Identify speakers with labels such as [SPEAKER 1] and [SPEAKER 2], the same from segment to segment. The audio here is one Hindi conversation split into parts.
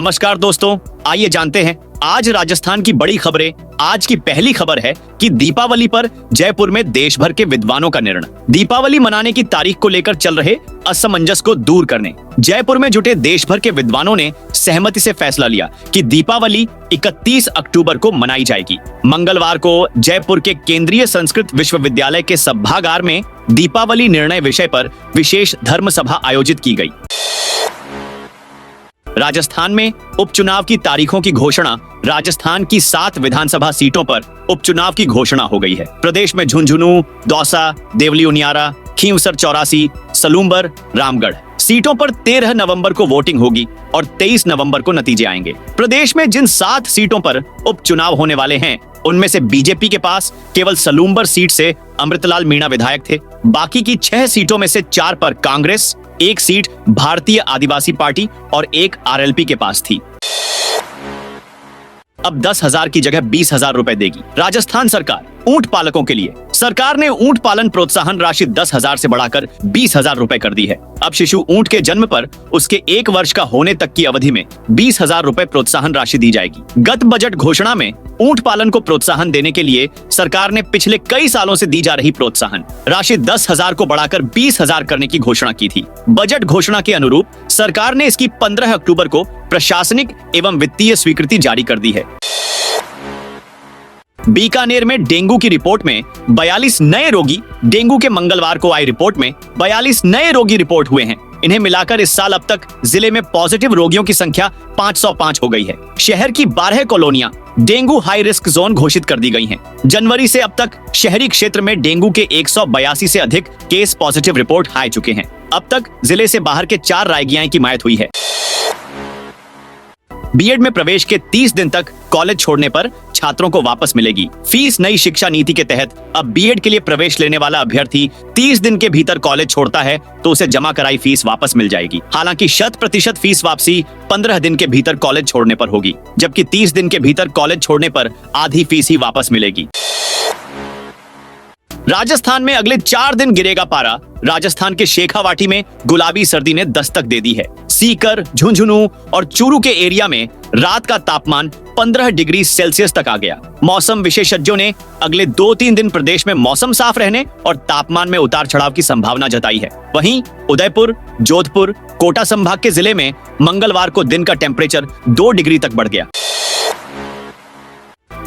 [SPEAKER 1] नमस्कार दोस्तों, आइए जानते हैं आज राजस्थान की बड़ी खबरें। आज की पहली खबर है कि दीपावली पर जयपुर में देश भर के विद्वानों का निर्णय। दीपावली मनाने की तारीख को लेकर चल रहे असमंजस को दूर करने जयपुर में जुटे देश भर के विद्वानों ने सहमति से फैसला लिया कि दीपावली 31 अक्टूबर को मनाई जाएगी। मंगलवार को जयपुर के केंद्रीय संस्कृत विश्वविद्यालय के सभागार में दीपावली निर्णय विषय पर विशेष धर्म सभा आयोजित की गई। राजस्थान में उपचुनाव की तारीखों की घोषणा। राजस्थान की 7 विधानसभा सीटों पर उपचुनाव की घोषणा हो गई है। प्रदेश में झुंझुनू, दौसा, देवली उनियारा, खींवसर 84, सलूम्बर, रामगढ़ सीटों पर 13 नवंबर को वोटिंग होगी और 23 नवंबर को नतीजे आएंगे। प्रदेश में जिन 7 सीटों पर उपचुनाव होने वाले हैं, उनमें से बीजेपी के पास केवल सलूम्बर सीट से अमृतलाल मीणा विधायक थे। बाकी की 6 सीटों में से 4 पर कांग्रेस, 1 सीट भारतीय आदिवासी पार्टी और 1 आरएलपी के पास थी। अब 10,000 की जगह 20,000 रुपए देगी राजस्थान सरकार ऊंट पालकों के लिए। सरकार ने ऊंट पालन प्रोत्साहन राशि 10,000 से बढ़ाकर 20,000 रुपए कर दी है। अब शिशु ऊंट के जन्म पर उसके 1 वर्ष का होने तक की अवधि में 20,000 रुपए प्रोत्साहन राशि दी जाएगी। गत बजट घोषणा में ऊंट पालन को प्रोत्साहन देने के लिए सरकार ने पिछले कई सालों से दी जा रही प्रोत्साहन राशि 10,000 को बढ़ाकर 20,000 करने की घोषणा की थी। बजट घोषणा के अनुरूप सरकार ने इसकी 15 अक्टूबर को प्रशासनिक एवं वित्तीय स्वीकृति जारी कर दी है। बीकानेर में डेंगू की रिपोर्ट में 42 नए रोगी। डेंगू के मंगलवार को आई रिपोर्ट में 42 नए रोगी रिपोर्ट हुए हैं। इन्हें मिलाकर इस साल अब तक जिले में पॉजिटिव रोगियों की संख्या 505 हो गई है। शहर की 12 कॉलोनियां डेंगू हाई रिस्क जोन घोषित कर दी गई हैं। जनवरी से अब तक शहरी क्षेत्र में डेंगू के 182 से अधिक केस पॉजिटिव रिपोर्ट आ चुके हैं। अब तक जिले से बाहर के 4 रायगियां की मौत हुई है। बीएड में प्रवेश के 30 दिन तक कॉलेज छोड़ने पर छात्रों को वापस मिलेगी फीस। नई शिक्षा नीति के तहत अब बीएड के लिए प्रवेश लेने वाला अभ्यर्थी 30 दिन के भीतर कॉलेज छोड़ता है तो उसे जमा कराई फीस वापस मिल जाएगी। हालांकि 100% फीस वापसी 15 दिन के भीतर कॉलेज छोड़ने पर होगी, जबकि 30 दिन के भीतर कॉलेज छोड़ने पर आधी फीस ही वापस मिलेगी। राजस्थान में अगले 4 दिन गिरेगा पारा। राजस्थान के शेखावाटी में गुलाबी सर्दी ने दस्तक दे दी है। सीकर, झुंझुनू और चूरू के एरिया में रात का तापमान 15 डिग्री सेल्सियस तक आ गया। मौसम विशेषज्ञों ने अगले 2-3 दिन प्रदेश में मौसम साफ रहने और तापमान में उतार चढ़ाव की संभावना जताई है। वहीं उदयपुर, जोधपुर, कोटा संभाग के जिले में मंगलवार को दिन का टेम्परेचर 2 डिग्री तक बढ़ गया।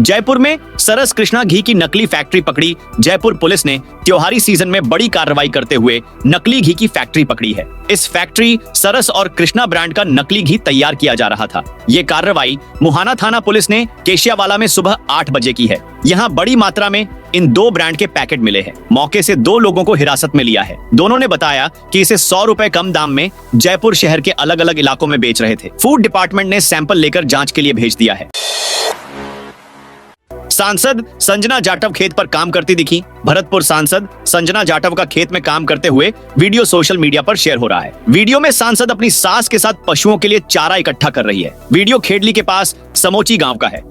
[SPEAKER 1] जयपुर में सरस कृष्णा घी की नकली फैक्ट्री पकड़ी। जयपुर पुलिस ने त्योहारी सीजन में बड़ी कार्रवाई करते हुए नकली घी की फैक्ट्री पकड़ी है। इस फैक्ट्री सरस और कृष्णा ब्रांड का नकली घी तैयार किया जा रहा था। ये कार्रवाई मुहाना थाना पुलिस ने केशियावाला में सुबह 8 बजे की है। यहाँ बड़ी मात्रा में इन 2 ब्रांड के पैकेट मिले हैं। मौके से 2 लोगों को हिरासत में लिया है। दोनों ने बताया कि इसे 100 रुपए कम दाम में जयपुर शहर के अलग अलग इलाकों में बेच रहे थे। फूड डिपार्टमेंट ने सैंपल लेकर जांच के लिए भेज दिया है। सांसद संजना जाटव खेत पर काम करती दिखी। भरतपुर सांसद संजना जाटव का खेत में काम करते हुए वीडियो सोशल मीडिया पर शेयर हो रहा है। वीडियो में सांसद अपनी सास के साथ पशुओं के लिए चारा इकट्ठा कर रही है। वीडियो खेडली के पास समोची गांव का है।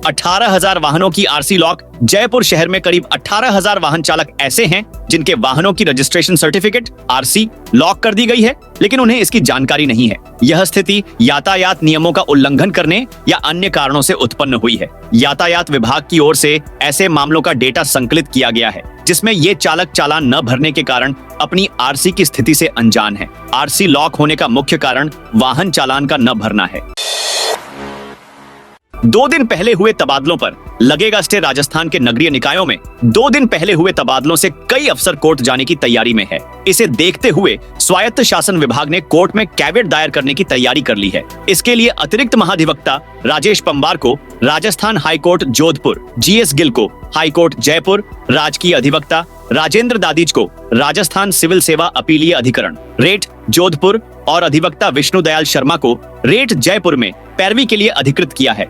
[SPEAKER 1] 18,000 वाहनों की आरसी लॉक। जयपुर शहर में करीब 18,000 वाहन चालक ऐसे हैं जिनके वाहनों की रजिस्ट्रेशन सर्टिफिकेट आरसी लॉक कर दी गई है, लेकिन उन्हें इसकी जानकारी नहीं है। यह स्थिति यातायात नियमों का उल्लंघन करने या अन्य कारणों से उत्पन्न हुई है। यातायात विभाग की ओर से ऐसे मामलों का डेटा संकलित किया गया है, जिसमें ये चालक चालान न भरने के कारण अपनी आरसी की स्थिति से अनजान है। आरसी लॉक होने का मुख्य कारण वाहन चालान का न भरना है। 2 दिन पहले हुए तबादलों पर लगेगा स्टे। राजस्थान के नगरीय निकायों में 2 दिन पहले हुए तबादलों से कई अफसर कोर्ट जाने की तैयारी में है। इसे देखते हुए स्वायत्त शासन विभाग ने कोर्ट में कैवियट दायर करने की तैयारी कर ली है। इसके लिए अतिरिक्त महाधिवक्ता राजेश पंवार को राजस्थान हाईकोर्ट जोधपुर, जीएस गिल को हाईकोर्ट जयपुर, राजकीय अधिवक्ता राजेंद्र दादीज को राजस्थान सिविल सेवा अपीलीय अधिकरण रेट जोधपुर और अधिवक्ता विष्णु दयाल शर्मा को रेट जयपुर में पैरवी के लिए अधिकृत किया है।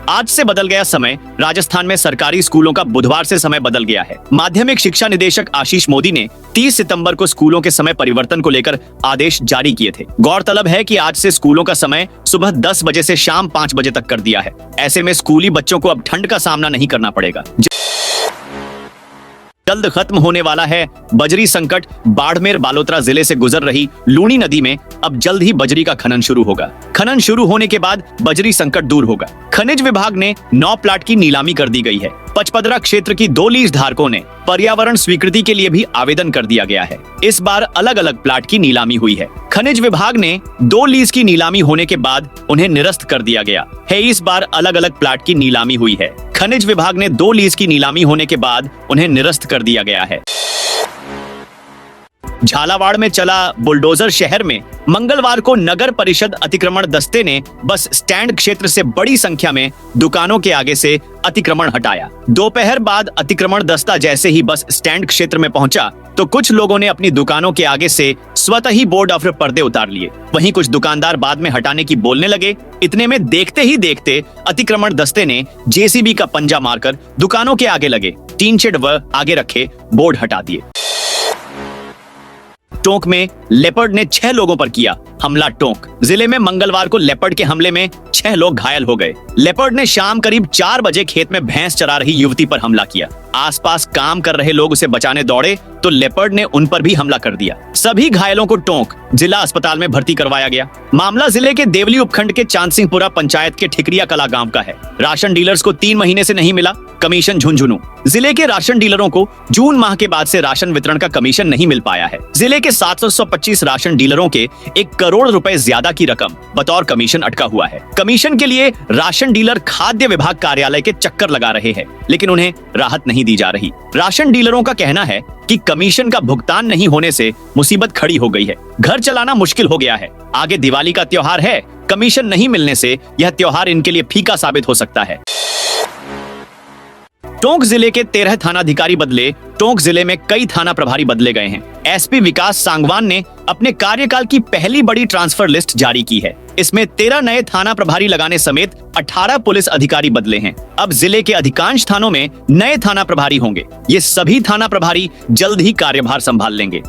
[SPEAKER 1] आज से बदल गया समय। राजस्थान में सरकारी स्कूलों का बुधवार से समय बदल गया है। माध्यमिक शिक्षा निदेशक आशीष मोदी ने 30 सितंबर को स्कूलों के समय परिवर्तन को लेकर आदेश जारी किए थे। गौरतलब है कि आज से स्कूलों का समय सुबह 10 बजे से शाम 5 बजे तक कर दिया है। ऐसे में स्कूली बच्चों को अब ठंड का सामना नहीं करना पड़ेगा। जल्द खत्म होने वाला है बजरी संकट। बाड़मेर बालोतरा जिले से गुजर रही लूनी नदी में अब जल्द ही बजरी का खनन शुरू होगा। खनन शुरू होने के बाद बजरी संकट दूर होगा। खनिज विभाग ने 9 प्लाट की नीलामी कर दी गई है। पचपदरा क्षेत्र की 2 लीज धारकों ने पर्यावरण स्वीकृति के लिए भी आवेदन कर दिया गया है। इस बार अलग अलग प्लाट की नीलामी हुई है। खनिज विभाग ने 2 लीज की नीलामी होने के बाद उन्हें निरस्त कर दिया गया है। इस बार अलग अलग प्लाट की नीलामी हुई है। खनिज विभाग ने 2 लीज की नीलामी होने के बाद उन्हें निरस्त कर दिया गया है। झालावाड़ में चला बुलडोजर। शहर में मंगलवार को नगर परिषद अतिक्रमण दस्ते ने बस स्टैंड क्षेत्र से बड़ी संख्या में दुकानों के आगे से अतिक्रमण हटाया। दोपहर बाद अतिक्रमण दस्ता जैसे ही बस स्टैंड क्षेत्र में पहुंचा तो कुछ लोगों ने अपनी दुकानों के आगे से स्वतः ही बोर्ड और पर्दे उतार लिए। वहीं कुछ दुकानदार बाद में हटाने की बोलने लगे। इतने में देखते ही देखते अतिक्रमण दस्ते ने जेसीबी का पंजा मारकर दुकानों के आगे लगे टीन शेड व आगे रखे बोर्ड हटा दिए। टोंक में लेपर्ड ने 6 लोगों पर किया हमला। टोंक जिले में मंगलवार को लेपर्ड के हमले में 6 लोग घायल हो गए। लेपर्ड ने शाम करीब 4 बजे खेत में भैंस चरा रही युवती पर हमला किया। आसपास काम कर रहे लोग उसे बचाने दौड़े तो लेपर्ड ने उन पर भी हमला कर दिया। सभी घायलों को टोंक जिला अस्पताल में भर्ती करवाया गया। मामला जिले के देवली उपखंड के चांदसिंहपुरा पंचायत के ठिकरिया कला गांव का है। राशन डीलर्स को 3 महीने से नहीं मिला कमीशन। झुंझुनू जिले के राशन डीलरों को जून माह के बाद से राशन वितरण का कमीशन नहीं मिल पाया है। जिले के 725 राशन डीलरों के 1 करोड़ रुपए ज्यादा की रकम बतौर कमीशन अटका हुआ है। कमीशन के लिए राशन डीलर खाद्य विभाग कार्यालय के चक्कर लगा रहे हैं, लेकिन उन्हें राहत नहीं दी जा रही। राशन डीलरों का कहना है कि कमीशन का भुगतान नहीं होने से मुसीबत खड़ी हो गई है। घर चलाना मुश्किल हो गया है। आगे दिवाली का त्योहार है। कमीशन नहीं मिलने से यह त्योहार इनके लिए फीका साबित हो सकता है। टोंक जिले के 13 थानाधिकारी बदले। टोंक जिले में कई थाना प्रभारी बदले गए हैं। एसपी विकास सांगवान ने अपने कार्यकाल की पहली बड़ी ट्रांसफर लिस्ट जारी की है। इसमें 13 नए थाना प्रभारी लगाने समेत 18 पुलिस अधिकारी बदले हैं। अब जिले के अधिकांश थानों में नए थाना प्रभारी होंगे। ये सभी थाना प्रभारी जल्द ही कार्यभार संभाल लेंगे।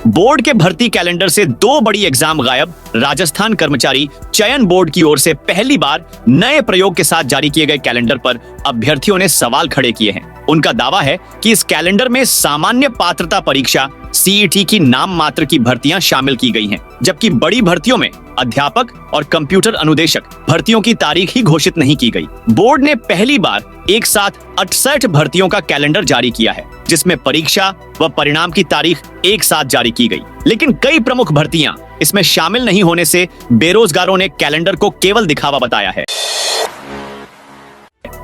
[SPEAKER 1] बोर्ड के भर्ती कैलेंडर से 2 बड़ी एग्जाम गायब। राजस्थान कर्मचारी चयन बोर्ड की ओर से पहली बार नए प्रयोग के साथ जारी किए गए कैलेंडर पर अभ्यर्थियों ने सवाल खड़े किए हैं। उनका दावा है कि इस कैलेंडर में सामान्य पात्रता परीक्षा सीईटी की नाम मात्र की भर्तियां शामिल की गई हैं, जबकि बड़ी भर्तियों में अध्यापक और कंप्यूटर अनुदेशक भर्तियों की तारीख ही घोषित नहीं की गई। बोर्ड ने पहली बार एक साथ 68 भर्तियों का कैलेंडर जारी किया है, जिसमें परीक्षा व परिणाम की तारीख एक साथ जारी की गई। लेकिन कई प्रमुख भर्तियां इसमें शामिल नहीं होने से बेरोजगारों ने कैलेंडर को केवल दिखावा बताया है।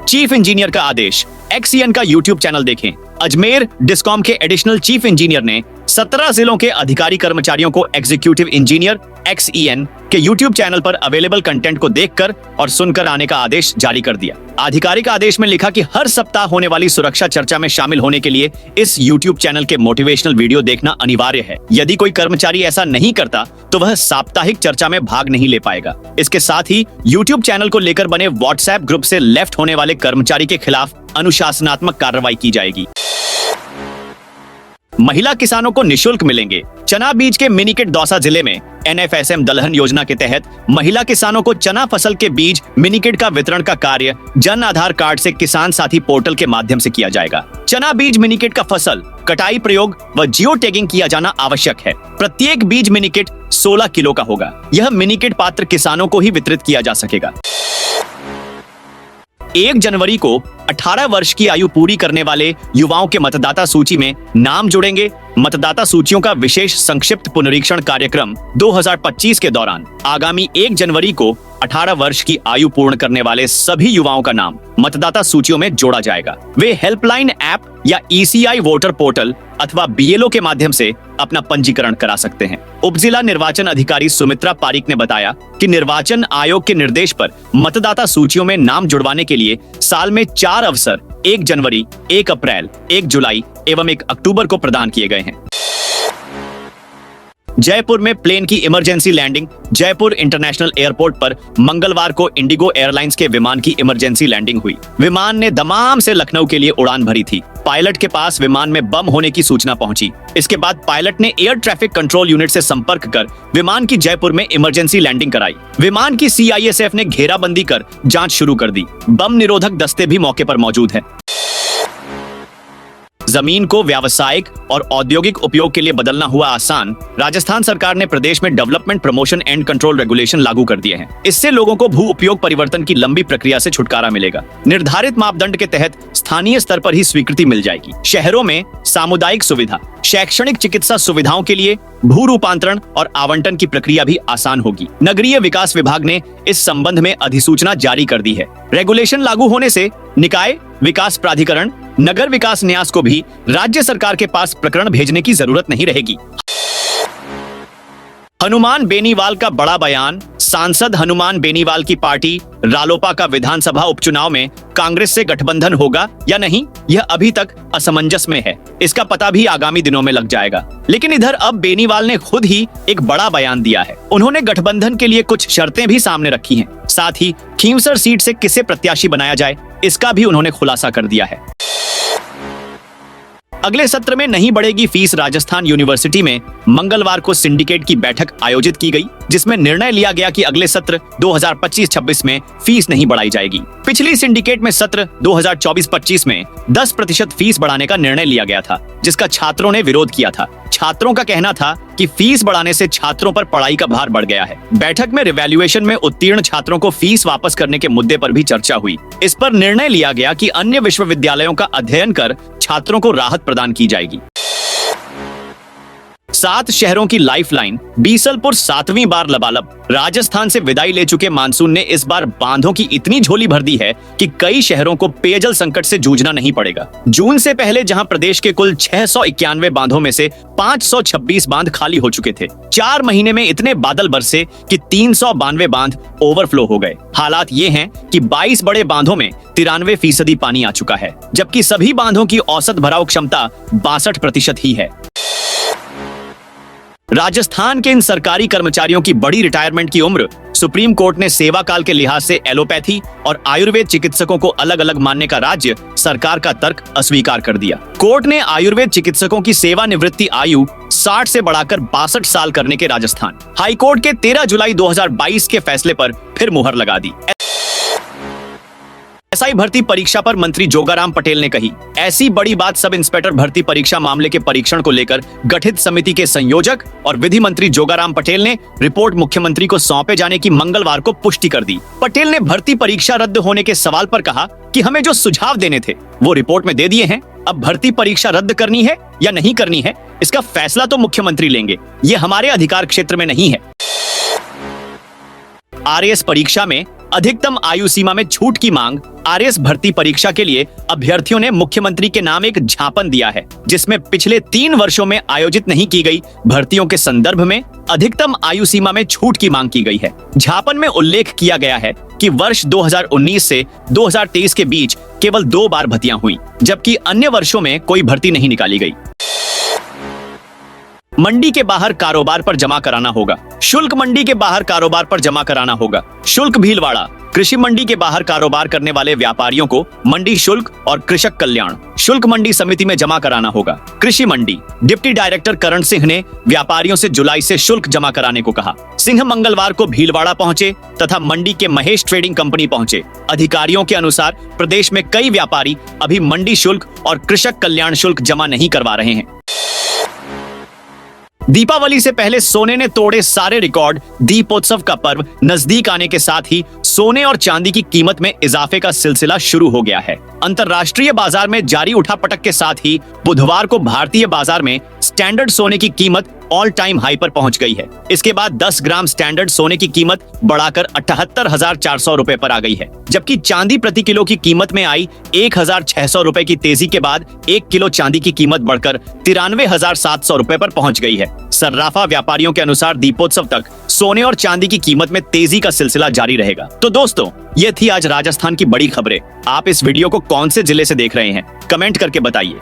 [SPEAKER 1] चीफ इंजीनियर का आदेश। एक्सीएन का यूट्यूब चैनल देखें। अजमेर डिस्कॉम के एडिशनल चीफ इंजीनियर ने 17 जिलों के अधिकारी कर्मचारियों को एग्जीक्यूटिव इंजीनियर एक्सईएन के यूट्यूब चैनल पर अवेलेबल कंटेंट को देखकर और सुनकर आने का आदेश जारी कर दिया। आधिकारिक आदेश में लिखा कि हर सप्ताह होने वाली सुरक्षा चर्चा में शामिल होने के लिए इस यूट्यूब चैनल के मोटिवेशनल वीडियो देखना अनिवार्य है। यदि कोई कर्मचारी ऐसा नहीं करता तो वह साप्ताहिक चर्चा में भाग नहीं ले पाएगा। इसके साथ ही यूट्यूब चैनल को लेकर बने व्हाट्सएप ग्रुप से लेफ्ट होने वाले कर्मचारी के खिलाफ अनुशासनात्मक कार्रवाई की जाएगी। महिला किसानों को निशुल्क मिलेंगे चना बीज के मिनीकिट। दौसा जिले में एनएफएसएम दलहन योजना के तहत महिला किसानों को चना फसल के बीज मिनीकिट का वितरण का कार्य जन आधार कार्ड से किसान साथी पोर्टल के माध्यम से किया जाएगा। चना बीज मिनीकिट का फसल कटाई प्रयोग व जियो टैगिंग किया जाना आवश्यक है। प्रत्येक बीज मिनीकिट 16 किलो का होगा। यह मिनीकिट पात्र किसानों को ही वितरित किया जा सकेगा। 1 जनवरी को 18 वर्ष की आयु पूरी करने वाले युवाओं के मतदाता सूची में नाम जुड़ेंगे। मतदाता सूचियों का विशेष संक्षिप्त पुनरीक्षण कार्यक्रम 2025 के दौरान आगामी 1 जनवरी को 18 वर्ष की आयु पूर्ण करने वाले सभी युवाओं का नाम मतदाता सूचियों में जोड़ा जाएगा। वे हेल्पलाइन ऐप या ईसीआई वोटर पोर्टल अथवा बीएलओ के माध्यम से अपना पंजीकरण करा सकते हैं। उपजिला निर्वाचन अधिकारी सुमित्रा पारिक ने बताया कि निर्वाचन आयोग के निर्देश पर मतदाता सूचियों में नाम जुड़वाने के लिए साल में 4 अवसर 1 जनवरी, 1 अप्रैल, 1 जुलाई एवं 1 अक्टूबर को प्रदान किए गए हैं। जयपुर में प्लेन की emergency landing. Jaipur international airport पर मंगलवार को इंडिगो एयरलाइंस के विमान की इमरजेंसी लैंडिंग हुई। विमान ने दमाम से लखनऊ के लिए उड़ान भरी थी। पायलट के पास विमान में बम होने की सूचना पहुंची। इसके बाद पायलट ने एयर ट्रैफिक कंट्रोल यूनिट से संपर्क कर विमान की जयपुर में इमरजेंसी लैंडिंग कराई। विमान की सीआईएसएफ ने घेराबंदी कर जांच शुरू कर दी। बम निरोधक दस्ते भी मौके पर मौजूद है। जमीन को व्यावसायिक और औद्योगिक उपयोग के लिए बदलना हुआ आसान। राजस्थान सरकार ने प्रदेश में development promotion and control regulation लागू कर दिए हैं। इससे लोगों को भू उपयोग परिवर्तन की लंबी प्रक्रिया से छुटकारा मिलेगा। निर्धारित मापदंड के तहत स्थानीय स्तर पर ही स्वीकृति मिल जाएगी। शहरों में सामुदायिक सुविधा, शैक्षणिक चिकित्सा सुविधाओं के लिए भू रूपांतरण और आवंटन की प्रक्रिया भी आसान होगी। नगरीय विकास विभाग ने इस संबंध में अधिसूचना जारी कर दी है। रेगुलेशन लागू होने से निकाय विकास प्राधिकरण, नगर विकास न्यास को भी राज्य सरकार के पास प्रकरण भेजने की जरूरत नहीं रहेगी। हनुमान बेनीवाल का बड़ा बयान। सांसद हनुमान बेनीवाल की पार्टी रालोपा का विधानसभा उपचुनाव में कांग्रेस से गठबंधन होगा या नहीं, यह अभी तक असमंजस में है। इसका पता भी आगामी दिनों में लग जाएगा। लेकिन इधर अब बेनीवाल ने खुद ही एक बड़ा बयान दिया है। उन्होंने गठबंधन के लिए कुछ शर्तें भी सामने रखी हैं। साथ ही खींवसर सीट से किसे प्रत्याशी बनाया जाए, इसका भी उन्होंने खुलासा कर दिया है। अगले सत्र में नहीं बढ़ेगी फीस। राजस्थान यूनिवर्सिटी में मंगलवार को सिंडिकेट की बैठक आयोजित की गई, जिसमें निर्णय लिया गया कि अगले सत्र 2025-26 में फीस नहीं बढ़ाई जाएगी। पिछली सिंडिकेट में सत्र 2024-25 में 10% फीस बढ़ाने का निर्णय लिया गया था, जिसका छात्रों ने विरोध किया था। छात्रों का कहना था कि फीस बढ़ाने से छात्रों पर पढ़ाई का भार बढ़ गया है। बैठक में रिवैल्यूएशन में उत्तीर्ण छात्रों को फीस वापस करने के मुद्दे पर भी चर्चा हुई। इस पर निर्णय लिया गया कि अन्य विश्वविद्यालयों का अध्ययन कर छात्रों को राहत प्रदान की जाएगी। 7 शहरों की लाइफलाइन। बीसलपुर 7वीं बार लबालब। राजस्थान से विदाई ले चुके मानसून ने इस बार बांधों की इतनी झोली भर दी है कि कई शहरों को पेयजल संकट से जूझना नहीं पड़ेगा। जून से पहले जहां प्रदेश के कुल 691 बांधों में से 526 बांध खाली हो चुके थे, 4 महीने में इतने बादल बरसे कि 392 बांध ओवरफ्लो हो गए। हालात ये हैं कि 22 बड़े बांधों में 93% पानी आ चुका है, जबकि सभी बांधों की औसत भराव क्षमता 62% ही है। राजस्थान के इन सरकारी कर्मचारियों की बड़ी रिटायरमेंट की उम्र। सुप्रीम कोर्ट ने सेवा काल के लिहाज से एलोपैथी और आयुर्वेद चिकित्सकों को अलग अलग मानने का राज्य सरकार का तर्क अस्वीकार कर दिया। कोर्ट ने आयुर्वेद चिकित्सकों की सेवानिवृत्ति आयु 60 से बढ़ाकर 62 साल करने के राजस्थान हाई कोर्ट के 13 जुलाई 2022 के फैसले पर फिर मुहर लगा दी। एसआई भर्ती परीक्षा पर मंत्री जोगाराम पटेल ने कही, ऐसी बड़ी बात सब इंस्पेक्टर भर्ती परीक्षा मामले के परीक्षण को लेकर गठित समिति के संयोजक और विधि मंत्री जोगाराम पटेल ने रिपोर्ट मुख्यमंत्री को सौंपे जाने की मंगलवार को पुष्टि कर दी। पटेल ने भर्ती परीक्षा रद्द होने के सवाल पर कहा कि हमें जो सुझाव देने थे वो रिपोर्ट में दे दिए हैं। अब भर्ती परीक्षा रद्द करनी है या नहीं करनी है, इसका फैसला तो मुख्यमंत्री लेंगे। ये हमारे अधिकार क्षेत्र में नहीं है। आरएएस परीक्षा में अधिकतम आयु सीमा में छूट की मांग। आरएएस भर्ती परीक्षा के लिए अभ्यर्थियों ने मुख्यमंत्री के नाम एक ज्ञापन दिया है, जिसमें पिछले 3 वर्षों में आयोजित नहीं की गई भर्तियों के संदर्भ में अधिकतम आयु सीमा में छूट की मांग की गई है। ज्ञापन में उल्लेख किया गया है कि वर्ष 2019 से 2023 के बीच केवल 2 बार भर्तियां हुई, जबकि अन्य वर्षों में कोई भर्ती नहीं निकाली गई। मंडी के बाहर कारोबार पर जमा कराना होगा शुल्क। मंडी के बाहर कारोबार पर जमा कराना होगा शुल्क। भीलवाड़ा कृषि मंडी के बाहर कारोबार करने वाले व्यापारियों को मंडी शुल्क और कृषक कल्याण शुल्क मंडी समिति में जमा कराना होगा। कृषि मंडी डिप्टी डायरेक्टर करण सिंह ने व्यापारियों से जुलाई से शुल्क जमा कराने को कहा। सिंह मंगलवार को भीलवाड़ा पहुंचे तथा मंडी के महेश ट्रेडिंग कंपनी पहुंचे। अधिकारियों के अनुसार प्रदेश में कई व्यापारी अभी मंडी शुल्क और कृषक कल्याण शुल्क जमा नहीं करवा रहे हैं। दीपावली से पहले सोने ने तोड़े सारे रिकॉर्ड। दीपोत्सव का पर्व नजदीक आने के साथ ही सोने और चांदी की कीमत में इजाफे का सिलसिला शुरू हो गया है। अंतर्राष्ट्रीय बाजार में जारी उठापटक के साथ ही बुधवार को भारतीय बाजार में स्टैंडर्ड सोने की कीमत ऑल टाइम हाई पर पहुंच गई है। इसके बाद 10 ग्राम स्टैंडर्ड सोने की कीमत बढ़ाकर 78,400 रुपए पर आ गई है, जबकि चांदी प्रति किलो की कीमत में आई 1,600 रुपए की तेजी के बाद 1 किलो चांदी की कीमत बढ़कर 93,700 रुपए पर पहुंच गई है। सर्राफा व्यापारियों के अनुसार दीपोत्सव तक सोने और चांदी की कीमत में तेजी का सिलसिला जारी रहेगा। तो दोस्तों, ये थी आज राजस्थान की बड़ी खबरें। आप इस वीडियो को कौन से जिले से देख रहे हैं, कमेंट करके बताइए।